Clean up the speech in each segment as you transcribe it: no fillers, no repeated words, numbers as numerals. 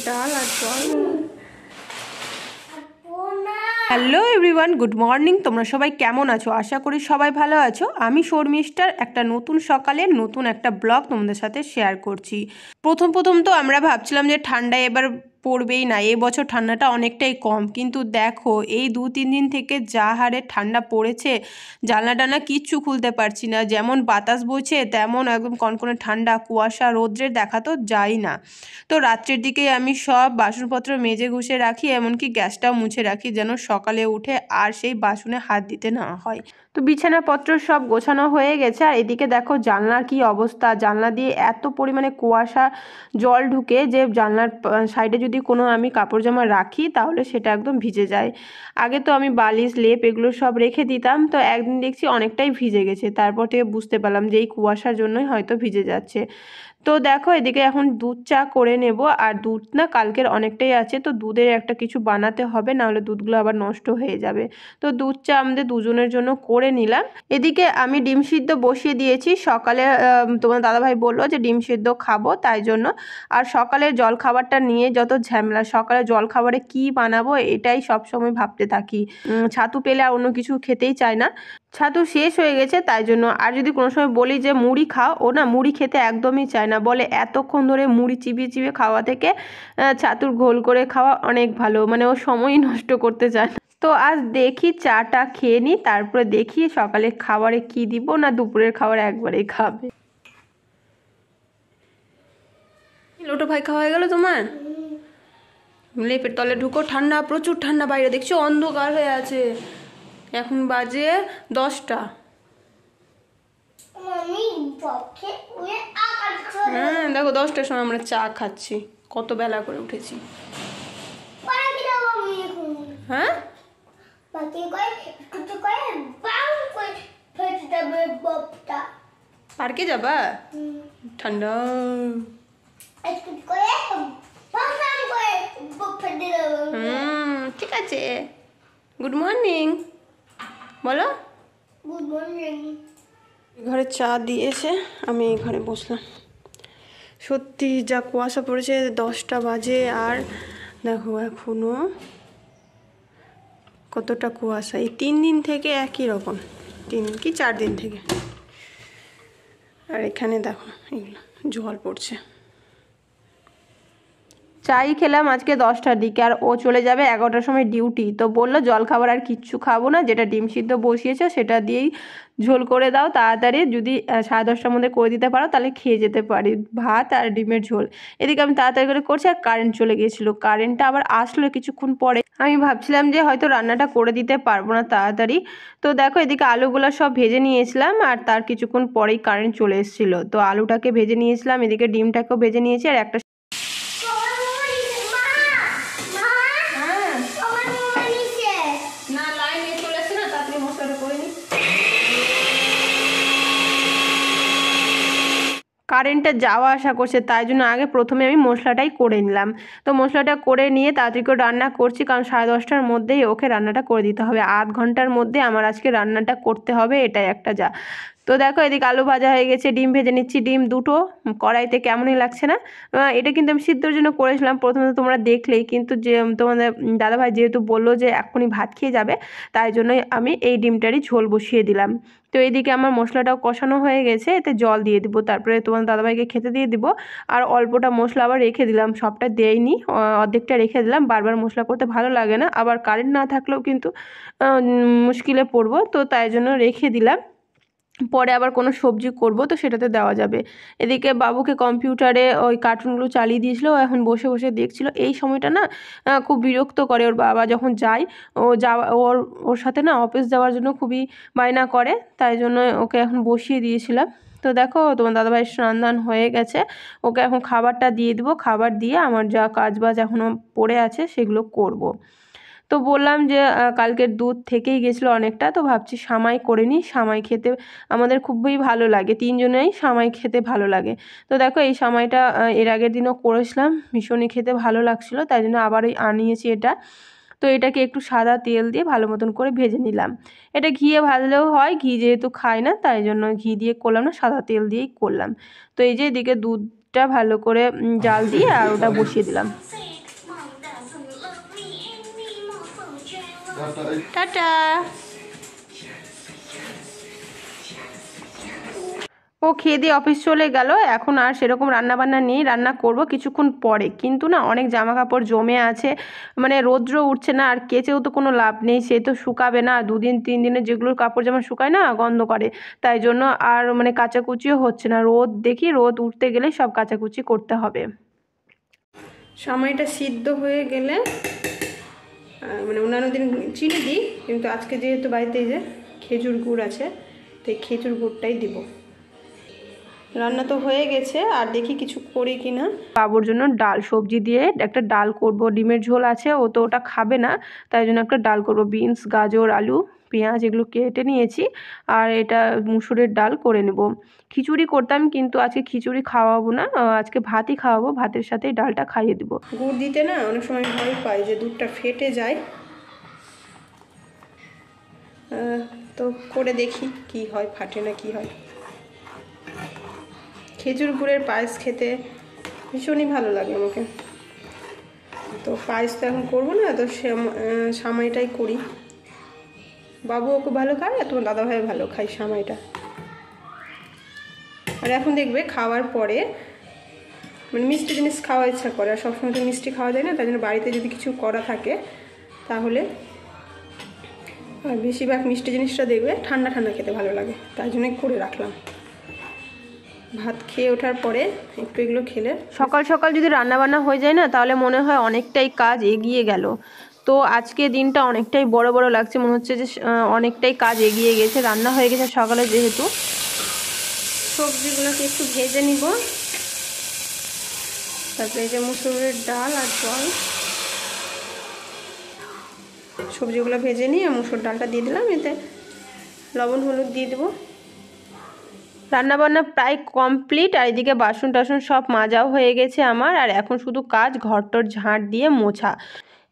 ডাল আর জল। Hello everyone, good morning. তোমরা সবাই কেমন আছো? আশা করি সবাই ভালো আছো। আমি শর্মিষ্ঠার একটা নতুন সকালে নতুন একটা ব্লগ তোমাদের সাথে শেয়ার করছি। প্রথম তো আমরা ভাবছিলাম যে ঠান্ডা এবার পড়বেই না, এবছর ঠান্ডাটা অনেকটাই কম, কিন্তু দেখো এই 2-3 দিন থেকে যা হারে ঠান্ডা পড়েছে, জানলা টানা কিচ্ছু খুলতে পারছি না। যেমন বাতাস বইছে তেমন একদম কনকনে ঠান্ডা, কুয়াশা, রৌদ্রের দেখা তো যায় না। তো রাত্রের দিকে আমি সব বাসনপত্র মেজে ঘুষে রাখি, এমনকি গ্যাসটাও মুছে রাখি যেন সকালে উঠে আর সেই বাসনে হাত দিতে না হয়। তো বিছানাপত্র সব গোছানো হয়ে গেছে। আর এদিকে দেখো জানলার কি অবস্থা, জানলা দিয়ে এত পরিমাণে কুয়াশা, জল ঢুকে যে জানলার সাইডে যদি কোনো আমি কাপড় জামা রাখি তাহলে সেটা একদম ভিজে যায়। আগে তো আমি বালিশ, লেপ এগুলো সব রেখে দিতাম, তো একদিন দেখছি অনেকটাই ভিজে গেছে। তারপর থেকে বুঝতে পারলাম যে এই কুয়াশার জন্যই হয়তো ভিজে যাচ্ছে। তো দেখো এদিকে এখন দুধ চা করে নেব। আর দুধ না কালকের অনেকটাই আছে, তো দুধের একটা কিছু বানাতে হবে, নাহলে দুধগুলো আবার নষ্ট হয়ে যাবে। তো দুধ চা আমাদের দুজনের জন্য করে নিলাম। এদিকে আমি ডিম সিদ্ধ বসিয়ে দিয়েছি। সকালে তোমার দাদাভাই বললো যে ডিম সিদ্ধ খাবো, তাই জন্য। আর সকালের জল খাবারটা নিয়ে যত ঝামেলা, সকালে জল খাবারে কি বানাবো এটাই সবসময় ভাবতে থাকি। ছাতু পেলে আর অন্য কিছু খেতেই চায় না। ছাতু শেষ হয়ে গেছে তাই জন্য। আর যদি কোনো সময় বলি যে মুড়ি খাও, ও না মুড়ি খেতে একদমই চায় না, বলে এতক্ষণ ধরে মুড়ি চিবিয়ে চিবিয়ে খাওয়া থেকে ছাতুর ঘোল করে খাওয়া অনেক ভালো, মানে ও সময়ই নষ্ট করতে চায় না। তো আজ দেখি চাটা খেয়ে নিই, তারপরে দেখি সকালে খাবারে কি দিব, না দুপুরের খাবার একবারেই খাবে। লোটো ভাই খাওয়া হয়ে গেল তোমার? লেপের তলে ঢুকো, ঠান্ডা, প্রচুর ঠান্ডা, বাইরে দেখছো অন্ধকার হয়ে আছে। এখন বাজে 10টা। হ্যাঁ দেখো 10টার সময় আমরা চা খাচ্ছি, কত বেলা করে উঠেছি। হ্যাঁ পার্কে যাবা? ঠান্ডা। ঠিক আছে। গুড মর্নিং বলো। Good morning. ঘরে চা দিয়েছে, আমি এই ঘরে বসলাম। সত্যি যা কুয়াশা পড়েছে, 10টা বাজে আর দেখো এখনো কতটা কুয়াশা। এই 3 দিন থেকে একই রকম, 3 কি 4 দিন থেকে। আর এখানে দেখো এগুলো জল পড়ছে। চাই খেলাম আজকে 10টার দিকে, আর ও চলে যাবে 11টার সময় ডিউটি। তো বললো জল খাবার আর কিচ্ছু খাবো না, যেটা ডিম সিদ্ধ বসিয়েছে সেটা দিয়েই ঝোল করে দাও তাড়াতাড়ি, যদি 10:30টার মধ্যে করে দিতে পারো তাহলে খেয়ে যেতে পারি, ভাত আর ডিমের ঝোল। এদিকে আমি তাড়াতাড়ি করে করছি, আর কারেন্ট চলে গিয়েছিলো। কারেন্টটা আবার আসলো কিছুক্ষণ পরে। আমি ভাবছিলাম যে হয়তো রান্নাটা করে দিতে পারবো না তাড়াতাড়ি। তো দেখো এদিকে আলুগুলো সব ভেজে নিয়েছিলাম, আর তার কিছুক্ষণ পরেই কারেন্ট চলে এসেছিলো। তো আলুটাকে ভেজে নিয়েছিলাম, এদিকে ডিমটাকেও ভেজে নিয়েছি। আর একটা কারেন্টটা যাওয়া আসা করছে, তাই জন্য আগে প্রথমে আমি মশলাটাই করে নিলাম। তো মশলাটা করে নিয়ে তাড়াতাড়ি করে রান্না করছি, কারণ 10:30টার মধ্যেই ওকে রান্নাটা করে দিতে হবে। আধ ঘন্টার মধ্যে আমার আজকে রান্নাটা করতে হবে, এটাই একটা যা। তো দেখো এদিকে আলু ভাজা হয়ে গেছে, ডিম ভেজে নিচ্ছি। ডিম দুটো কড়াইতে, কেমনই লাগছে না? এটা কিন্তু আমি সিদ্ধর জন্য করেছিলাম, প্রথমে তো তোমরা দেখলেই, কিন্তু যে তোমাদের দাদাভাই যেহেতু বললো যে এখনই ভাত খেয়ে যাবে, তাই জন্যই আমি এই ডিমটারই ঝোল বসিয়ে দিলাম। তো এইদিকে আমার মশলাটাও কষানো হয়ে গেছে, এতে জল দিয়ে দিব, তারপরে তোমার দাদাভাইকে খেতে দিয়ে দিব। আর অল্পটা মশলা আবার রেখে দিলাম, সবটা দেইনি, অর্ধেকটা রেখে দিলাম। বারবার মশলা করতে ভালো লাগে না, আবার কারেন্ট না থাকলেও কিন্তু মুশকিলে পড়বো, তো তাই জন্য রেখে দিলাম। পরে আবার কোনো সবজি করব তো সেটাতে দেওয়া যাবে। এদিকে বাবুকে কম্পিউটারে ওই কার্টুনগুলো চালিয়ে দিয়েছিল, ও এখন বসে বসে দেখছিল। এই সময়টা না খুব বিরক্ত করে, ওর বাবা যখন যায়, ওর সাথে না অফিস যাওয়ার জন্য খুবই বায়না করে, তাই জন্য ওকে এখন বসিয়ে দিয়েছিলাম। তো দেখো তোমার দাদাভাইয়ের স্নান দান হয়ে গেছে, ওকে এখন খাবারটা দিয়ে দিব। খাবার দিয়ে আমার যা কাজ বাজ এখনও পড়ে আছে সেগুলো করব। তো বললাম যে কালকের দুধ থেকেই গেছিলো অনেকটা, তো ভাবছি সামাই করে নিই। সামাই খেতে আমাদের খুবই ভালো লাগে, 3জনেই সামাই খেতে ভালো লাগে। তো দেখো এই সামাইটা এর আগের দিনও করেছিলাম, ভীষণই খেতে ভালো লাগছিলো, তাই জন্য আবার আনিয়েছি এটা। তো এটাকে একটু সাদা তেল দিয়ে ভালো মতন করে ভেজে নিলাম। এটা ঘিয়ে ভাজলেও হয়, ঘি যেহেতু খাই না তাই জন্য ঘি দিয়ে করলাম না, সাদা তেল দিয়েই করলাম। তো এই যে এদিকে দুধ দুধটা ভালো করে জাল দিয়ে আর ওটা বসিয়ে দিলাম। টাটা। ও খেয়ে দিয়ে অফিস চলে গেল। এখন আর সেরকম রান্না বান্না নেই, রান্না করব কিছুক্ষণ পরে। কিন্তু না অনেক জামা কাপড় জমে আছে, মানে রৌদ্র উঠছে না, আর কেচেও তো কোনো লাভ নেই, সে তো শুকাবে না। 2-3 দিনে যেগুলোর কাপড় জামা শুকায় না গন্ধ করে, তাই জন্য আর মানে কাচাকুচিও হচ্ছে না। রোদ দেখি, রোদ উঠতে গেলে সব কাচাকুচি করতে হবে। সময়টা সিদ্ধ হয়ে গেলে মানে অন্যান্য দিন চিনি দিই, কিন্তু আজকে যেহেতু বাড়িতে এই যে খেজুর গুড় আছে, তাই খেজুর গুড়টাই দিব। রান্না তো হয়ে গেছে, আর দেখি কিছু করি কিনা। বাবুর জন্য ডাল সবজি দিয়ে একটা ডাল করব, ডিমের ঝোল আছে, ও তো ওটা খাবে না, তাই জন্য একটা ডাল করব। বিনস, গাজর, আলু, পেঁয়াজ এগুলো কেটে নিয়েছি, আর এটা মুসুরের ডাল করে নেব। খিচুড়ি করতাম, কিন্তু আজকে খিচুড়ি খাওয়াবো না, আজকে ভাতই খাওয়াবো, ভাতের সাথে ডালটা খাইয়ে দেবো। গুড় দিতে না অনেক সময় ভয় পাই যে দুধটা ফেটে যায়, তো করে দেখি কি হয়, ফাটে না কি হয়। খেজুর গুড়ের পায়েস খেতে ভীষণই ভালো লাগে আমাকে। তো পায়েস তো এখন করবো না, তো সামাইটাই করি। বাবুও খুব ভালো খায়, আর তোমার দাদাভাই ভালো খায় সামাইটা। আর এখন দেখবে খাওয়ার পরে মানে মিষ্টি জিনিস খাওয়ার ইচ্ছা করে, আর সবসময় তো মিষ্টি খাওয়া যায় না, তাই জন্য বাড়িতে যদি কিছু করা থাকে তাহলে আর বেশিরভাগ মিষ্টি জিনিসটা দেখবে ঠান্ডা ঠান্ডা খেতে ভালো লাগে, তাই জন্যই করে রাখলাম। ভাত খেয়ে ওঠার পরে একটু এগুলো খেলে সকাল সকাল যদি রান্না বান্না হয়ে যায় না, তাহলে মনে হয় অনেকটাই কাজ এগিয়ে গেল। তো আজকে দিনটা অনেকটাই বড় বড় লাগছে, মনে হচ্ছে যে অনেকটাই কাজ এগিয়ে গেছে, রান্না হয়ে গেছে সকালে। যেহেতু সবজিগুলোকে একটু ভেজে নিব, তারপরে এই যে মুসুরের ডাল আর জল, সবজিগুলো ভেজে নিয়ে মুসুর ডালটা দিয়ে দিলাম, এতে লবণ হলুদ দিয়ে দেবো। রান্নাবান্না প্রায় কমপ্লিট, আর এদিকে বাসন টাসন সব মাজাও হয়ে গেছে আমার, আর এখন শুধু কাজ ঘরটর ঝাঁট দিয়ে মোছা।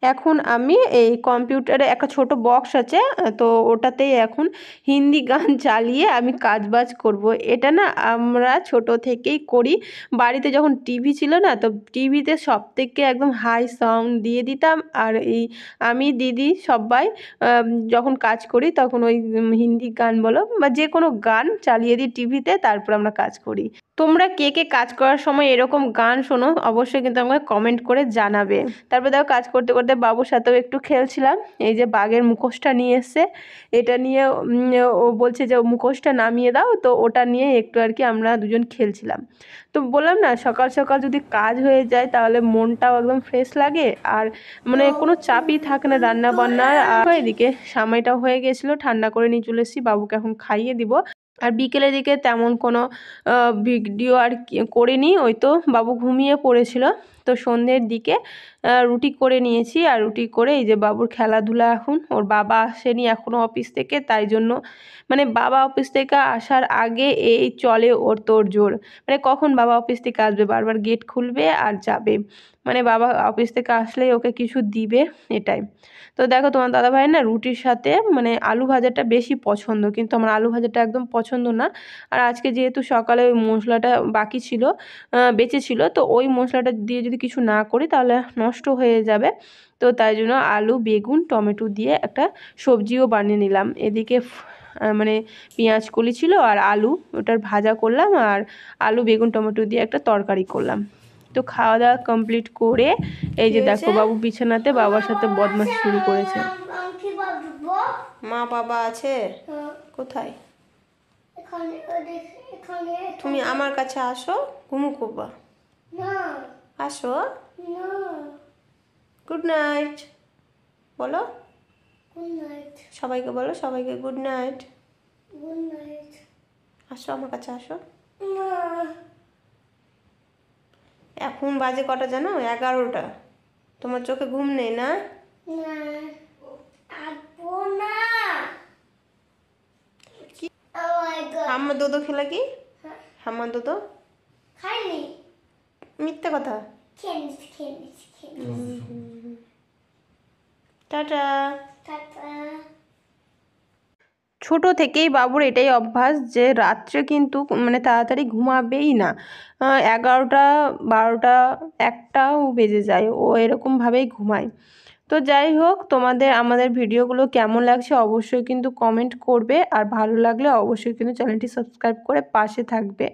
এখন আমি এই কম্পিউটারে একটা ছোট বক্স আছে, তো ওটাতেই এখন হিন্দি গান চালিয়ে আমি কাজবাজ করব। এটা না আমরা ছোট থেকেই করি। বাড়িতে যখন টিভি ছিল না, তো টিভিতে সব থেকে একদম হাই সাউন্ড দিয়ে দিতাম, আর এই আমি দিদি সবাই যখন কাজ করি তখন ওই হিন্দি গান বলো বা যে কোনো গান চালিয়ে দিই টিভিতে, তারপর আমরা কাজ করি। তোমরা কে কে কাজ করার সময় এরকম গান শোনো, অবশ্যই কিন্তু আমাকে কমেন্ট করে জানাবে। তারপর দেখো কাজ করতে করতে বাবুর সাথেও একটু খেলছিলাম। এই যে বাঘের মুখোশটা নিয়ে এসছে, এটা নিয়ে ও বলছে যে মুখোশটা নামিয়ে দাও, তো ওটা নিয়ে একটু আর কি আমরা দুজন খেলছিলাম। তো বললাম না সকাল সকাল যদি কাজ হয়ে যায় তাহলে মনটাও একদম ফ্রেশ লাগে, আর মানে কোনো চাপই থাকে না রান্না বান্নার। আর এদিকে সামাইটাও হয়ে গেছিলো, ঠান্ডা করে নিয়ে চলে এসেছি, বাবুকে এখন খাইয়ে দিব। আর বিকেলের দিকে তেমন কোনো ভিডিও আর করিনি, ওই তো বাবু ঘুমিয়ে পড়েছিল। তো সন্ধ্যের দিকে রুটি করে নিয়েছি, আর রুটি করে এই যে বাবুর খেলাধুলা, এখন ওর বাবা আসেনি এখনও অফিস থেকে, তাই জন্য মানে বাবা অফিস থেকে আসার আগে এই চলে ওর তোড়জোড়, মানে কখন বাবা অফিস থেকে আসবে, বারবার গেট খুলবে আর যাবে, মানে বাবা অফিস থেকে আসলেই ওকে কিছু দিবে, এটাই। তো দেখো তোমার দাদাভাইয়ের না রুটির সাথে মানে আলু ভাজাটা বেশি পছন্দ, কিন্তু আমার আলু ভাজাটা একদম পছন্দ না। আর আজকে যেহেতু সকালে ওই মশলাটা বাকি ছিল, বেঁচে ছিল, তো ওই মশলাটা দিয়ে যদি কিছু না করি তাহলে নষ্ট হয়ে যাবে। তো তাই জন্য আলু, বেগুন, টমেটো দিয়ে একটা সবজিও বানিয়ে নিলাম। এদিকে মানে পেঁয়াজ কলি ছিল আর আলু, ওটার ভাজা করলাম, আর আলু, বেগুন, টমেটো দিয়ে একটা তরকারি করলাম। তো খাওয়া দাওয়া কমপ্লিট করে এই যে দেখো বাবু বিছানাতে বাবার সাথে বদমাশ শুরু করেছে। মা বাবা আছে কোথায়? তুমি আমার কাছে আসো, ঘুমু করবা, আসো। গুড নাইট বলো, সবাইকে বলো, সবাইকে গুড নাইট। আসো আমার কাছে আসো। এখন বাজে কটা জানো? 11টা। তোমার চোখে ঘুম নেই না? হাম্মা দুধ খেলা কি? হাম্মা দুধ খাইনি, মিথ্যে কথা। টাটা। ছোট থেকেই বাবুর এটাই অভ্যাস যে রাত্রে কিন্তু মানে তাড়াতাড়ি ঘুমাবেই না। 11টা 12টা 1টাও বেজে যায়, ও এরকমভাবেই ঘুমায়। তো যাই হোক, তোমাদের আমাদের ভিডিওগুলো কেমন লাগছে অবশ্যই কিন্তু কমেন্ট করবে, আর ভালো লাগলে অবশ্যই কিন্তু চ্যানেলটি সাবস্ক্রাইব করে পাশে থাকবে।